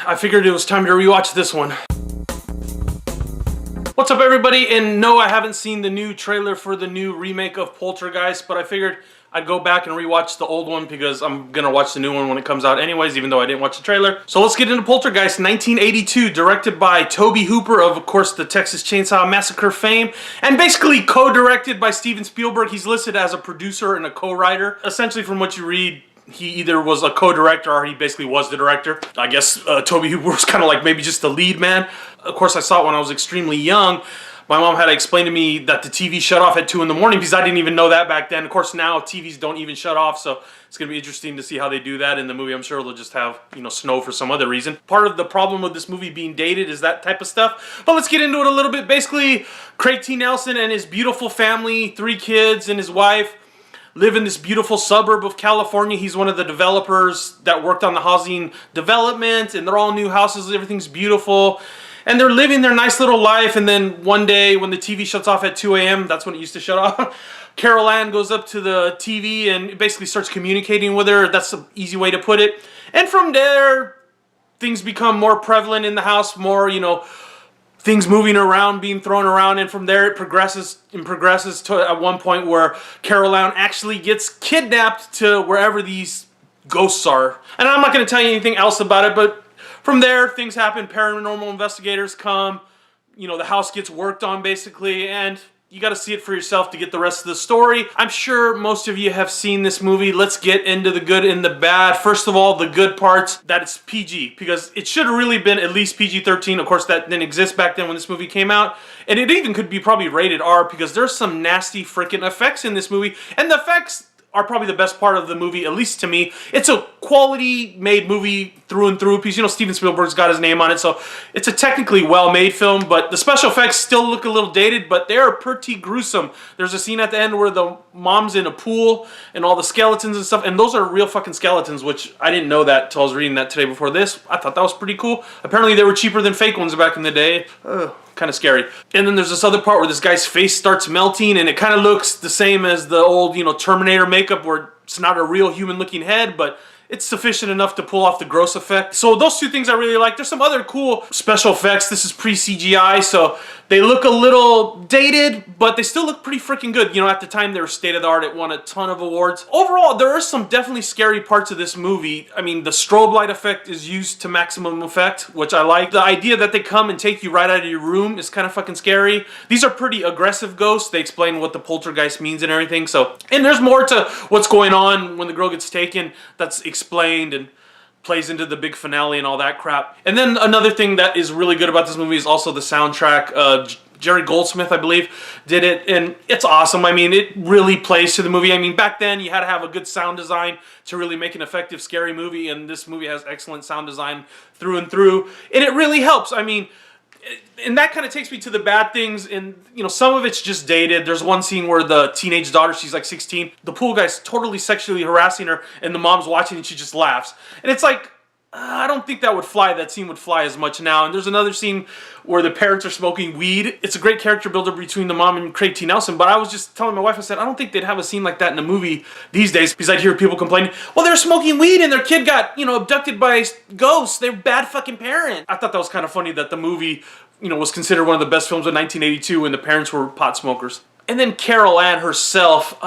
I figured it was time to rewatch this one. What's up, everybody? And no, I haven't seen the new trailer for the new remake of Poltergeist, but I figured I'd go back and rewatch the old one because I'm gonna watch the new one when it comes out anyways, even though I didn't watch the trailer. So let's get into Poltergeist, 1982, directed by Tobe Hooper of course, the Texas Chainsaw Massacre fame, and basically co-directed by Steven Spielberg. He's listed as a producer and a co-writer. Essentially, from what you read, he either was a co-director or he basically was the director. I guess Tobe Hooper was kind of like maybe just the lead man. Of course, I saw it when I was extremely young. My mom had to explain to me that the TV shut off at 2 in the morning because I didn't even know that back then. Of course, now TVs don't even shut off, so it's going to be interesting to see how they do that in the movie. I'm sure they'll just have, you know, snow for some other reason. Part of the problem with this movie being dated is that type of stuff. But let's get into it a little bit. Basically, Craig T. Nelson and his beautiful family, 3 kids and his wife, live in this beautiful suburb of California. He's one of the developers that worked on the housing development, and they're all new houses. Everything's beautiful. And they're living their nice little life, and then one day when the TV shuts off at 2 a.m., that's when it used to shut off, Carol Ann goes up to the TV and basically starts communicating with her. That's an easy way to put it. And from there, things become more prevalent in the house, more, you know, things moving around, being thrown around, and from there it progresses and progresses to at one point where Carol Ann actually gets kidnapped to wherever these ghosts are. And I'm not going to tell you anything else about it, but from there, things happen. Paranormal investigators come. You know, the house gets worked on, basically, and you got to see it for yourself to get the rest of the story. I'm sure most of you have seen this movie. Let's get into the good and the bad. First of all, the good parts, that it's PG, because it should have really been at least PG-13. Of course, that didn't exist back then when this movie came out. And it even could be probably rated R, because there's some nasty freaking effects in this movie. And the effects are probably the best part of the movie, at least to me. It's a quality made movie through and through, because, you know, Steven Spielberg's got his name on it, so it's a technically well-made film, but the special effects still look a little dated, but they're pretty gruesome. There's a scene at the end where the mom's in a pool and all the skeletons and stuff, and those are real fucking skeletons, which I didn't know that until I was reading that today before this. I thought that was pretty cool. Apparently they were cheaper than fake ones back in the day. Kind of scary. And then there's this other part where this guy's face starts melting, and it kind of looks the same as the old, you know, Terminator makeup, where it's not a real human looking head, but it's sufficient enough to pull off the gross effect. So those two things I really like. There's some other cool special effects. This is pre-CGI, so they look a little dated, but they still look pretty freaking good. You know, at the time they were state-of-the-art. It won a ton of awards. Overall, there are some definitely scary parts of this movie. I mean, the strobe light effect is used to maximum effect, which I like. The idea that they come and take you right out of your room is kind of fucking scary. These are pretty aggressive ghosts. They explain what the poltergeist means and everything. So, and there's more to what's going on when the girl gets taken that's explained and plays into the big finale and all that crap. And then another thing that is really good about this movie is also the soundtrack. Jerry Goldsmith, I believe, did it, and it's awesome. I mean, it really plays to the movie. I mean, back then you had to have a good sound design to really make an effective scary movie, and this movie has excellent sound design through and through, and it really helps. I mean, and that kind of takes me to the bad things, and, you know, some of it's just dated. There's one scene where the teenage daughter, she's like 16, the pool guy's totally sexually harassing her, and the mom's watching and she just laughs. And it's like, I don't think that would fly. That scene would fly as much now. And there's another scene where the parents are smoking weed. It's a great character builder between the mom and Craig T. Nelson, but I was just telling my wife, I said, I don't think they'd have a scene like that in a movie these days, because I'd hear people complaining, well, they're smoking weed and their kid got, you know, abducted by ghosts. They're bad fucking parents. I thought that was kind of funny that the movie, you know, was considered one of the best films of 1982 when the parents were pot smokers. And then Carol Ann herself,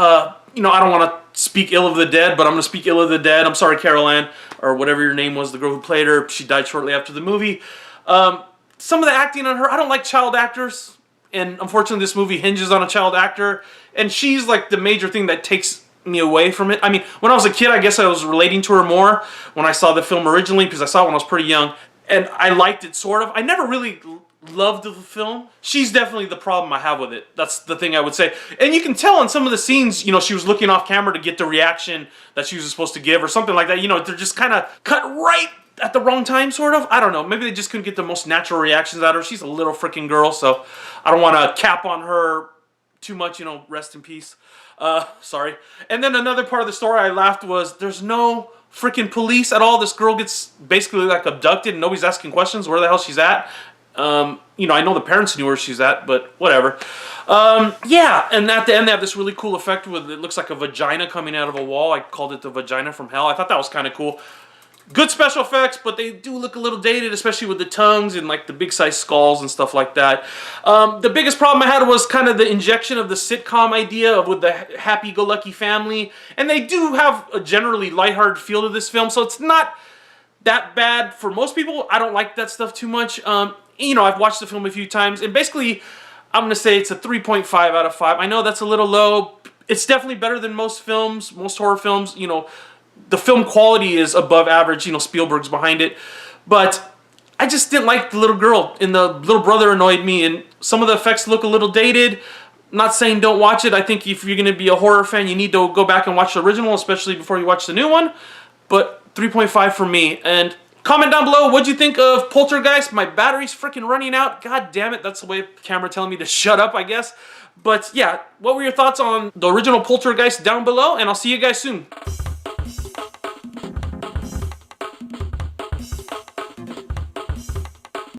you know, I don't want to speak ill of the dead, but I'm going to speak ill of the dead. I'm sorry, Carol Ann, or whatever your name was, the girl who played her. She died shortly after the movie. Some of the acting on her, I don't like child actors, and unfortunately this movie hinges on a child actor, and she's like the major thing that takes me away from it. I mean, when I was a kid, I guess I was relating to her more when I saw the film originally, because I saw it when I was pretty young, and I liked it sort of. I never really loved the film. She's definitely the problem I have with it. That's the thing I would say. And you can tell in some of the scenes, you know, she was looking off camera to get the reaction that she was supposed to give or something like that. You know, they're just kind of cut right at the wrong time, sort of. I don't know. Maybe they just couldn't get the most natural reactions out of her. She's a little freaking girl, so I don't want to cap on her too much, you know, rest in peace. Sorry. And then another part of the story I laughed was there's no freaking police at all. This girl gets basically like abducted and nobody's asking questions where the hell she's at. You know, I know the parents knew where she's at, but whatever. Yeah, and at the end they have this really cool effect with, it looks like a vagina coming out of a wall. I called it the vagina from hell. I thought that was kind of cool. Good special effects, but they do look a little dated, especially with the tongues and like the big size skulls and stuff like that. The biggest problem I had was kind of the injection of the sitcom idea of with the happy-go-lucky family. And they do have a generally lighthearted feel to this film, so it's not that bad for most people. I don't like that stuff too much. You know, I've watched the film a few times, and basically, I'm going to say it's a 3.5 out of 5. I know that's a little low. It's definitely better than most films, most horror films. You know, the film quality is above average. You know, Spielberg's behind it. But I just didn't like the little girl, and the little brother annoyed me, and some of the effects look a little dated. I'm not saying don't watch it. I think if you're going to be a horror fan, you need to go back and watch the original, especially before you watch the new one. But 3.5 for me. And comment down below, what'd you think of Poltergeist? My battery's freaking running out. God damn it. That's the way the camera telling me to shut up, I guess. But yeah, what were your thoughts on the original Poltergeist down below? And I'll see you guys soon.